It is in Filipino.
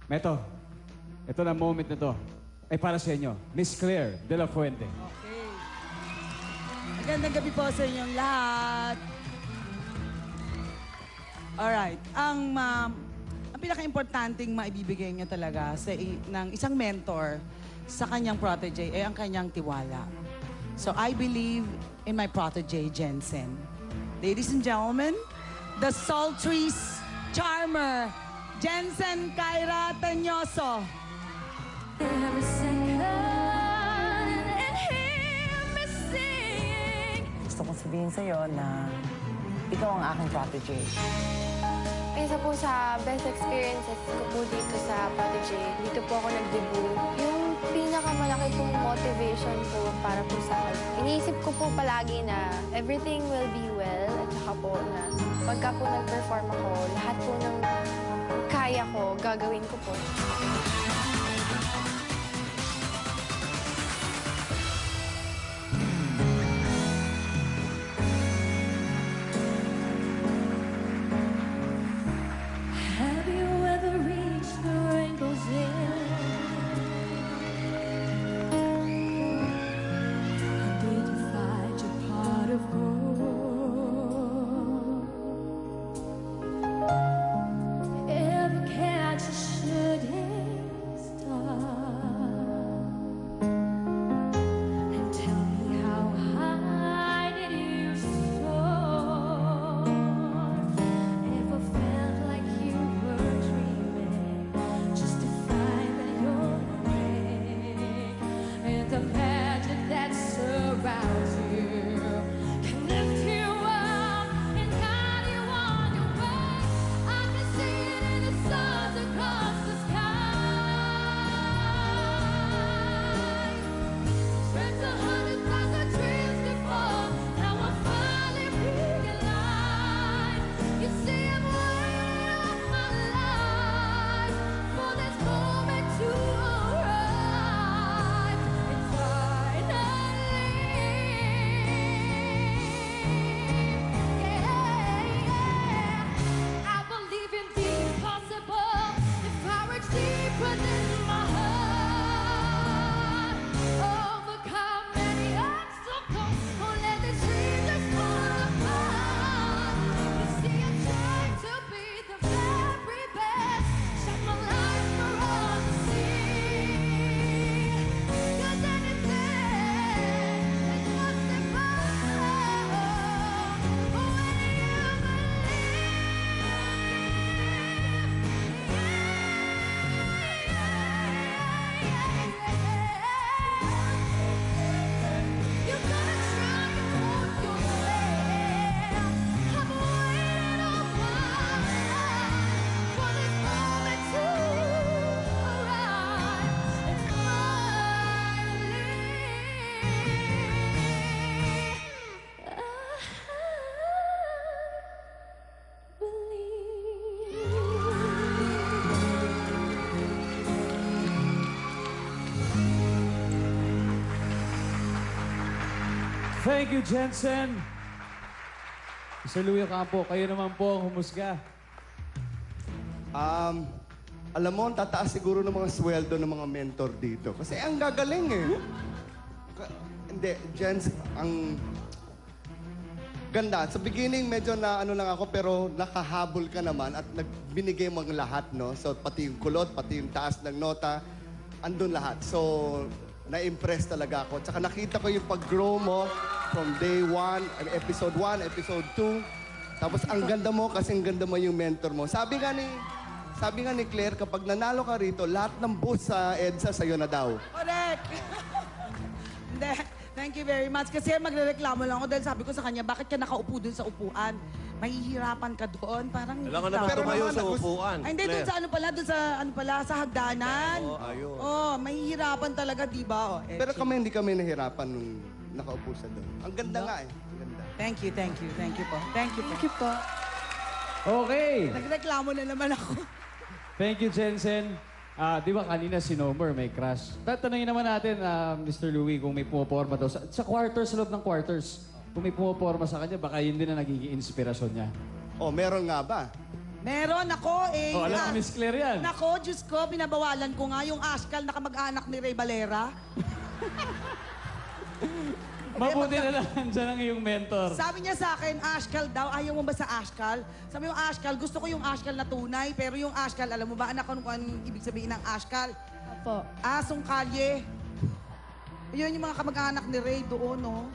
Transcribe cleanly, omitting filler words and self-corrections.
Meto, ito na moment na to ay para sa inyo, Miss Claire de la Fuente. Okay. Magandang gabi po sa inyong lahat. Alright. Ang pinaka-importanting maibibigay niya talaga ng isang mentor sa kanyang protege ay ang kanyang tiwala. So I believe in my protege, Jensen. Ladies and gentlemen, the sultry charmer, Jensen Kyra Tanyoso. Every second and hear me sing. Gusto kong sabihin sa'yo na ikaw ang aking protege. Isa po sa best experiences ko po dito sa Protege, dito po ako nag-debut. Yung pinakamalaki pong motivation po para po sa akin. Iniisip ko po palagi na everything will be well at saka po na pagka po nag-perform ako, lahat po ng kaya ko, gagawin ko po. Have you ever reached the rainbow's end? And did you find your pot of gold? Ever catch a shooting star? And tell me how high did you soar? Ever felt like you were dreaming just to find that you're awake? And the magic that surrounds you can lift you up and guide you on your way. I can see it in the stars across the sky. Dreamt 100,000 dreams before, now I'm finally realized. You see, I'm waiting all my life for this moment to arrive. It's finally, yeah. I believe in the impossible. If I reach deeper than my heart, overcome any obstacle, won't let this dream just fall apart. You see, I'm trying to be the very best, shine my light for all to see. 'Cause anything is possible when you believe. You're gonna try and hold your breath. I've waited all my life for this moment to arrive. It's Thank you, Jensen. Mr. Louie Ocampo, kayo naman po ang humusga. Alam mo, ang tataas siguro ng mga sweldo ng mga mentor dito. Kasi ang gagaling eh. Hindi, Jens, ang ganda. Sa beginning, medyo na ano lang ako, pero nakahabol ka naman at nagbinigay mo ang lahat, no? So, pati yung kulot, pati yung taas ng nota, andun lahat. So, na-impress talaga ako. Tsaka nakita ko yung pag-grow mo from day 1, episode 1, episode 2. Tapos ang ganda mo kasi ang ganda mo yung mentor mo. Sabi nga ni Claire, kapag nanalo ka rito, lahat ng boost sa EDSA sa'yo na daw. Correct! Hindi. Thank you very much. Kasi magrereklamo lang ako dahil sabi ko sa kanya, bakit ka nakaupo dun sa upuan? Mahihirapan ka doon. Parang... Kailangan naman Pero tumayo naman, sa upuan. Ay, hindi, doon sa ano pala, sa hagdanan. Oo, ayun. Oh, mahihirapan talaga, di ba? Oh, Pero hindi kami nahirapan nung nakaupo sa doon. Ang ganda nga eh. Ang ganda. Thank you po. Thank you po. Okay. Nagreklamo na naman ako. Thank you, Jensen. Di ba kanina si Nomer may crush? Tatanungin naman natin, Mr. Louie, kung may pumaporma daw. Sa quarters, sa loob ng quarters, kung may pumaporma sa kanya, baka yun din na nagiging inspirasyon niya. Oh, meron nga ba? Meron ako eh. Oh, alam ko, Miss Claire yan. Nako, Diyos ko, binabawalan ko nga yung Ashcal na kamag-anak ni Ray Valera. Mabuti na lang dyan ang iyong mentor. Sabi niya sa akin, Ashcal daw. Ayaw mo ba sa Ashcal? Sabi yung Ashcal, gusto ko yung Ashcal na tunay. Pero yung Ashcal, alam mo ba, anak, kung anong ibig sabihin ng Ashcal? Opo. Asong kalye. Yun yung mga kamag-anak ni Ray doon, no?